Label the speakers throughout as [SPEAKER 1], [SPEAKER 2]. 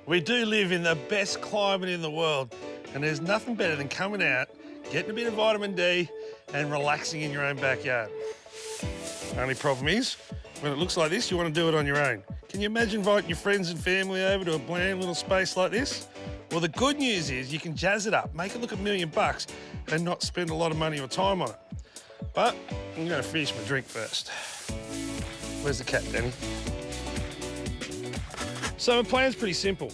[SPEAKER 1] We do live in the best climate in the world, and there's nothing better than coming out, getting a bit of vitamin D and relaxing in your own backyard. Only problem is, when it looks like this, you want to do it on your own. Can you imagine inviting your friends and family over to a bland little space like this? Well, the good news is you can jazz it up, make it look $1 million and not spend a lot of money or time on it. But I'm going to finish my drink first. Where's the cat, Danny? So my plan's pretty simple.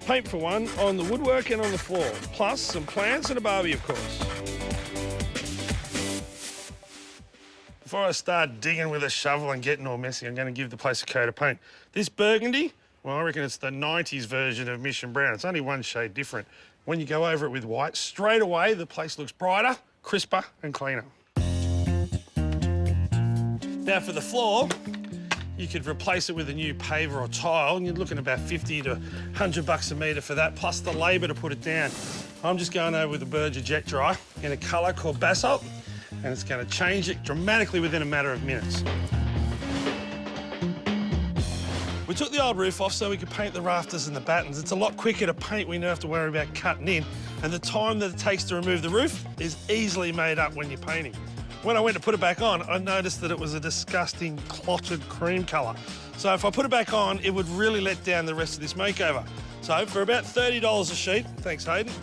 [SPEAKER 1] Paint for one on the woodwork and on the floor, plus some plants and a barbie, of course. Before I start digging with a shovel and getting all messy, I'm going to give the place a coat of paint. This burgundy, well, I reckon it's the 90s version of Mission Brown. It's only one shade different. When you go over it with white, straight away the place looks brighter, crisper and cleaner. Now for the floor, you could replace it with a new paver or tile, and you're looking at about 50 to 100 bucks a metre for that, plus the labour to put it down. I'm just going over with a Berger Jet Dry in a colour called Basalt, and it's going to change it dramatically within a matter of minutes. We took the old roof off so we could paint the rafters and the battens. It's a lot quicker to paint when you don't have to worry about cutting in, and the time that it takes to remove the roof is easily made up when you're painting. When I went to put it back on, I noticed that it was a disgusting clotted cream colour. So if I put it back on, it would really let down the rest of this makeover. So for about $30 a sheet, thanks Hayden,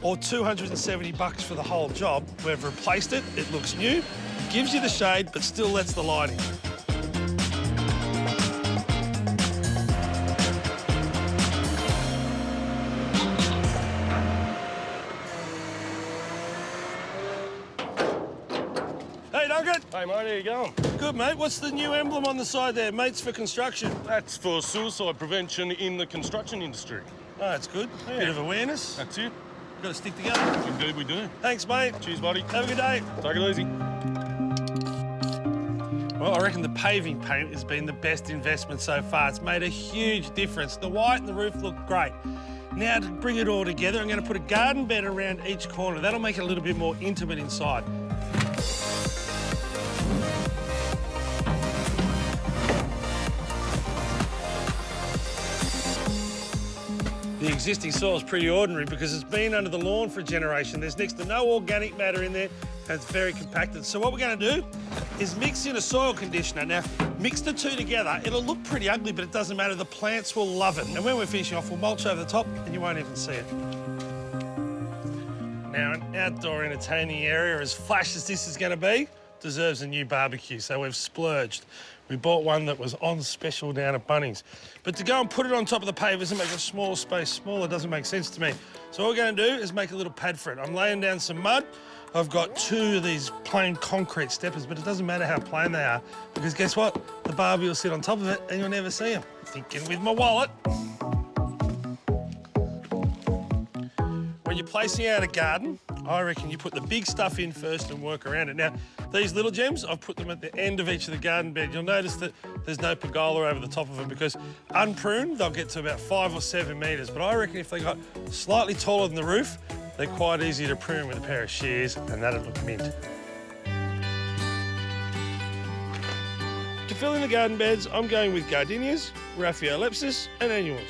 [SPEAKER 1] or 270 bucks for the whole job, we've replaced it, it looks new, gives you the shade, but still lets the light in.
[SPEAKER 2] Hey, mate, how you going?
[SPEAKER 1] Good, mate. What's the new emblem on the side there? Mates for construction.
[SPEAKER 2] That's for suicide prevention in the construction industry.
[SPEAKER 1] Oh, that's good.
[SPEAKER 2] Yeah.
[SPEAKER 1] Bit of awareness.
[SPEAKER 2] That's it.
[SPEAKER 1] Got to stick together.
[SPEAKER 2] Indeed we do.
[SPEAKER 1] Thanks, mate.
[SPEAKER 2] Cheers, buddy.
[SPEAKER 1] Have a good day.
[SPEAKER 2] Take it easy.
[SPEAKER 1] Well, I reckon the paving paint has been the best investment so far. It's made a huge difference. The white and the roof look great. Now, to bring it all together, I'm going to put a garden bed around each corner. That'll make it a little bit more intimate inside. The existing soil is pretty ordinary because it's been under the lawn for a generation. There's next to no organic matter in there, and it's very compacted. So what we're going to do is mix in a soil conditioner. Now, mix the two together. It'll look pretty ugly, but it doesn't matter. The plants will love it. And when we're finishing off, we'll mulch over the top, and you won't even see it. Now, an outdoor entertaining area as flash as this is going to be deserves a new barbecue, so we've splurged. We bought one that was on special down at Bunnings. But to go and put it on top of the pavers and make a small space smaller doesn't make sense to me. So what we're going to do is make a little pad for it. I'm laying down some mud. I've got 2 of these plain concrete steppers, but it doesn't matter how plain they are, because guess what? The barbie will sit on top of it and you'll never see them. Thinking with my wallet. When you're placing out a garden, I reckon you put the big stuff in first and work around it. Now, these little gems, I've put them at the end of each of the garden bed. You'll notice that there's no pergola over the top of them because unpruned, they'll get to about 5 or 7 metres. But I reckon if they got slightly taller than the roof, they're quite easy to prune with a pair of shears, and that'd look mint. To fill in the garden beds, I'm going with gardenias, Raphiolepis and annuals.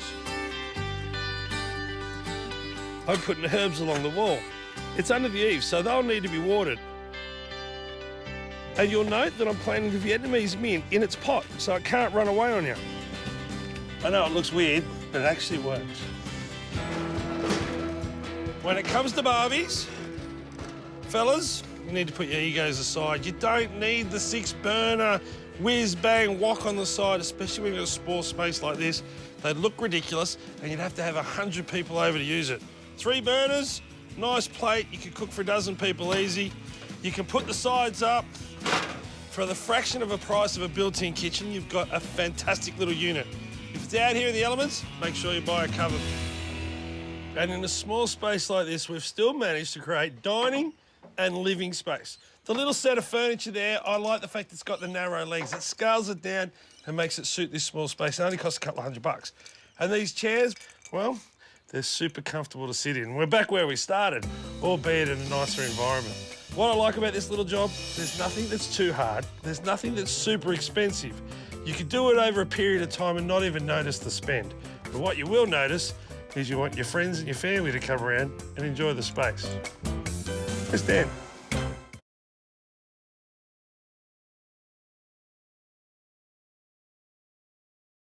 [SPEAKER 1] I'm putting herbs along the wall. It's under the eaves, so they'll need to be watered. And you'll note that I'm planting the Vietnamese mint in its pot, so it can't run away on you. I know it looks weird, but it actually works. When it comes to Barbies, fellas, you need to put your egos aside. You don't need the 6-burner, whiz-bang wok on the side, especially when you've got a small space like this. They'd look ridiculous, and you'd have to have 100 people over to use it. 3 burners, nice plate, you can cook for a dozen people easy. You can put the sides up. For the fraction of a price of a built-in kitchen, you've got a fantastic little unit. If it's out here in the elements, make sure you buy a cover. And in a small space like this, we've still managed to create dining and living space. The little set of furniture there, I like the fact it's got the narrow legs. It scales it down and makes it suit this small space. It only costs a couple of $100. And these chairs, well, they're super comfortable to sit in. We're back where we started, albeit in a nicer environment. What I like about this little job, there's nothing that's too hard. There's nothing that's super expensive. You could do it over a period of time and not even notice the spend. But what you will notice is you want your friends and your family to come around and enjoy the space. Let's stand.